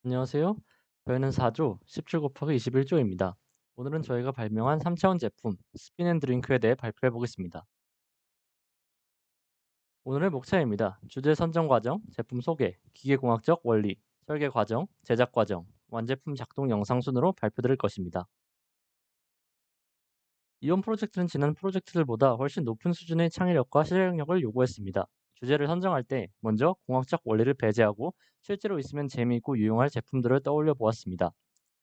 안녕하세요. 저희는 4조 17 곱하기 21조입니다. 오늘은 저희가 발명한 3차원 제품 스핀앤드링크에 대해 발표해 보겠습니다. 오늘의 목차입니다. 주제 선정 과정, 제품 소개, 기계공학적 원리, 설계 과정, 제작 과정, 완제품 작동 영상 순으로 발표드릴 것입니다. 이번 프로젝트는 지난 프로젝트들보다 훨씬 높은 수준의 창의력과 실행력을 요구했습니다. 주제를 선정할 때 먼저 공학적 원리를 배제하고 실제로 있으면 재미있고 유용할 제품들을 떠올려 보았습니다.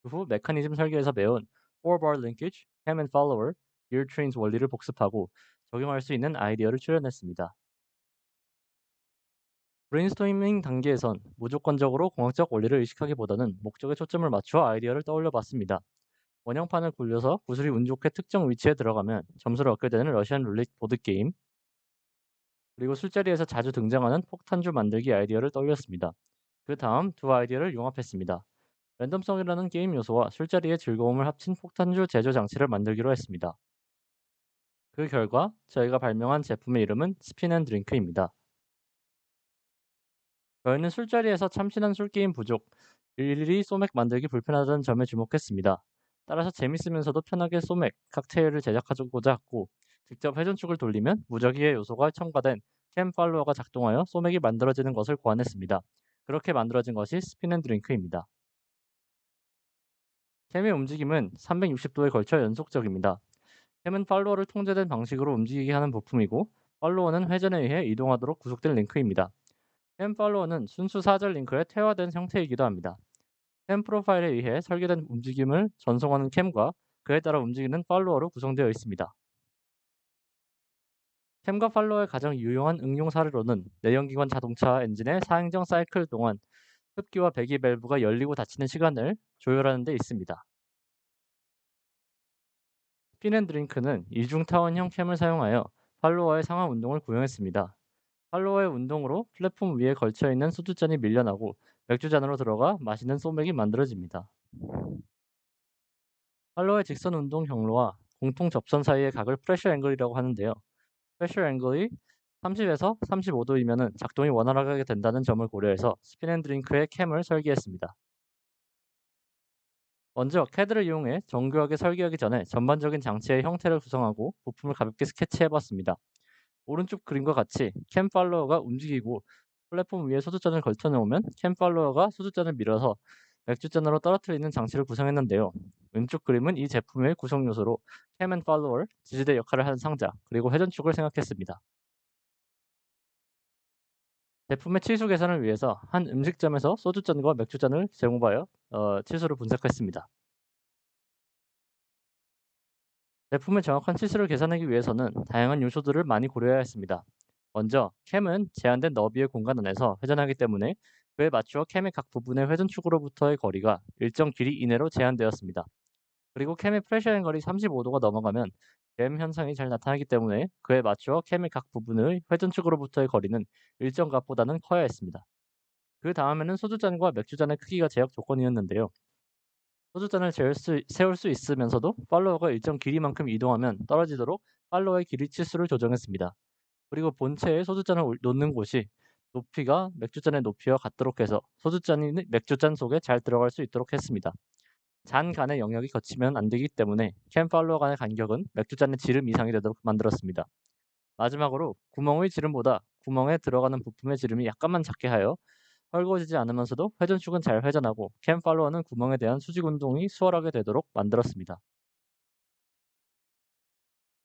그 후 메커니즘 설계에서 배운 four-bar linkage, ham and follower, gear trains 원리를 복습하고 적용할 수 있는 아이디어를 출연했습니다. 브레인스토밍 단계에선 무조건적으로 공학적 원리를 의식하기보다는 목적에 초점을 맞추어 아이디어를 떠올려 봤습니다. 원형판을 굴려서 구슬이 운 좋게 특정 위치에 들어가면 점수를 얻게 되는 러시안 룰렛 보드게임, 그리고 술자리에서 자주 등장하는 폭탄주 만들기 아이디어를 떠올렸습니다. 그 다음 두 아이디어를 융합했습니다. 랜덤성이라는 게임 요소와 술자리의 즐거움을 합친 폭탄주 제조 장치를 만들기로 했습니다. 그 결과 저희가 발명한 제품의 이름은 스핀앤드링크입니다. 저희는 술자리에서 참신한 술게임 부족, 일일이 소맥 만들기 불편하다는 점에 주목했습니다. 따라서 재밌으면서도 편하게 소맥, 칵테일을 제작하고자 했고, 직접 회전축을 돌리면 무작위의 요소가 첨가된 캠 팔로워가 작동하여 소맥이 만들어지는 것을 고안했습니다. 그렇게 만들어진 것이 스핀앤드링크입니다. 캠의 움직임은 360도에 걸쳐 연속적입니다. 캠은 팔로워를 통제된 방식으로 움직이게 하는 부품이고, 팔로워는 회전에 의해 이동하도록 구속된 링크입니다. 캠 팔로워는 순수 사절 링크의 퇴화된 형태이기도 합니다. 캠 프로파일에 의해 설계된 움직임을 전송하는 캠과 그에 따라 움직이는 팔로워로 구성되어 있습니다. 캠과 팔로워의 가장 유용한 응용 사례로는 내연기관 자동차 엔진의 4행정 사이클 동안 흡기와 배기 밸브가 열리고 닫히는 시간을 조율하는 데 있습니다. 스핀앤드링크는 이중 타원형 캠을 사용하여 팔로워의 상하 운동을 구현했습니다. 팔로워의 운동으로 플랫폼 위에 걸쳐 있는 소주잔이 밀려나고 맥주잔으로 들어가 마시는 소맥이 만들어집니다. 팔로워의 직선 운동 경로와 공통 접선 사이의 각을 프레셔 앵글이라고 하는데요. 프레셔 앵글이 30에서 35도이면 작동이 원활하게 된다는 점을 고려해서 스핀앤드링크의 캠을 설계했습니다. 먼저 캐드를 이용해 정교하게 설계하기 전에 전반적인 장치의 형태를 구성하고 부품을 가볍게 스케치해봤습니다. 오른쪽 그림과 같이 캠 팔로워가 움직이고 플랫폼 위에 소주잔을 걸쳐놓으면 캠 팔로워가 소주잔을 밀어서 맥주잔으로 떨어뜨리는 장치를 구성했는데요. 왼쪽 그림은 이 제품의 구성 요소로 캠 앤 팔로워, 지지대 역할을 하는 상자, 그리고 회전축을 생각했습니다. 제품의 치수 계산을 위해서 한 음식점에서 소주잔과 맥주잔을 제공하여 치수를 분석했습니다. 제품의 정확한 치수를 계산하기 위해서는 다양한 요소들을 많이 고려해야 했습니다. 먼저 캠은 제한된 너비의 공간 안에서 회전하기 때문에 그에 맞추어 캠의 각 부분의 회전축으로부터의 거리가 일정 길이 이내로 제한되었습니다. 그리고 캠의 프레셔 앵글이 35도가 넘어가면 댐 현상이 잘 나타나기 때문에 그에 맞추어 캠의 각 부분의 회전축으로부터의 거리는 일정 값보다는 커야 했습니다. 그 다음에는 소주잔과 맥주잔의 크기가 제약 조건이었는데요. 소주잔을 세울 수 있으면서도 팔로워가 일정 길이만큼 이동하면 떨어지도록 팔로워의 길이 치수를 조정했습니다. 그리고 본체에 소주잔을 놓는 곳이 높이가 맥주잔의 높이와 같도록 해서 소주잔이 맥주잔 속에 잘 들어갈 수 있도록 했습니다. 잔 간의 영역이 거치면 안 되기 때문에 캔 팔로워 간의 간격은 맥주잔의 지름 이상이 되도록 만들었습니다. 마지막으로 구멍의 지름보다 구멍에 들어가는 부품의 지름이 약간만 작게 하여 헐거워지지 않으면서도 회전축은 잘 회전하고 캠 팔로워는 구멍에 대한 수직 운동이 수월하게 되도록 만들었습니다.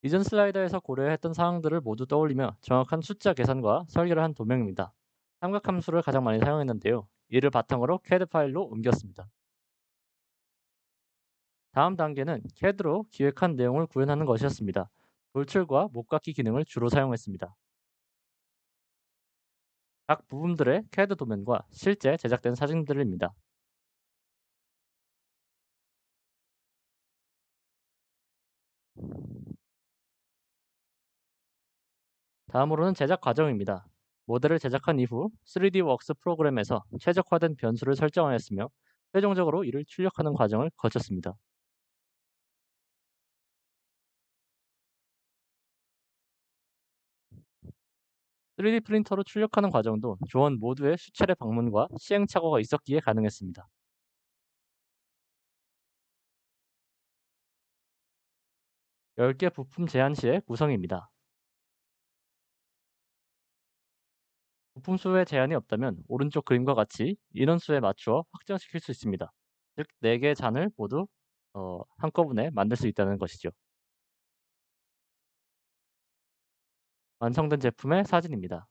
이전 슬라이드에서 고려했던 사항들을 모두 떠올리며 정확한 숫자 계산과 설계를 한 도면입니다. 삼각함수를 가장 많이 사용했는데요. 이를 바탕으로 CAD 파일로 옮겼습니다. 다음 단계는 CAD로 기획한 내용을 구현하는 것이었습니다. 돌출과 목깎기 기능을 주로 사용했습니다. 각 부분들의 CAD 도면과 실제 제작된 사진들입니다. 다음으로는 제작 과정입니다. 모델을 제작한 이후 3D웍스 프로그램에서 최적화된 변수를 설정하였으며 최종적으로 이를 출력하는 과정을 거쳤습니다. 3D 프린터로 출력하는 과정도 조원 모두의 수차례 방문과 시행착오가 있었기에 가능했습니다. 10개 부품 제한 시의 구성입니다. 부품 수에 제한이 없다면 오른쪽 그림과 같이 인원수에 맞추어 확장시킬 수 있습니다. 즉, 4개의 잔을 모두 한꺼번에 만들 수 있다는 것이죠. 완성된 제품의 사진입니다.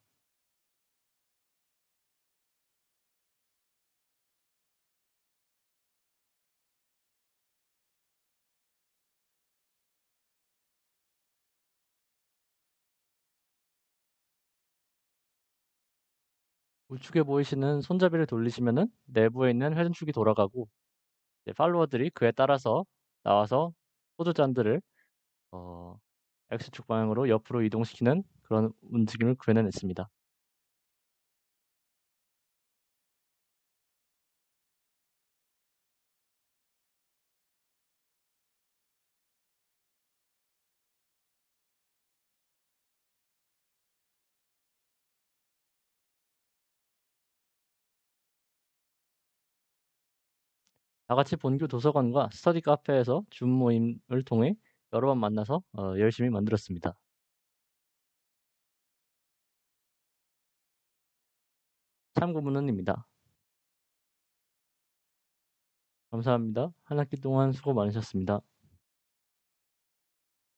우측에 보이시는 손잡이를 돌리시면은 내부에 있는 회전축이 돌아가고, 이제 팔로워들이 그에 따라서 나와서 소주 잔들을 어, X축 방향으로 옆으로 이동시키는 그런 움직임을 구현해냈습니다. 다 같이 본교 도서관과 스터디 카페에서 줌 모임을 통해 여러 번 만나서 열심히 만들었습니다. 참고 문헌입니다. 감사합니다. 한 학기 동안 수고 많으셨습니다.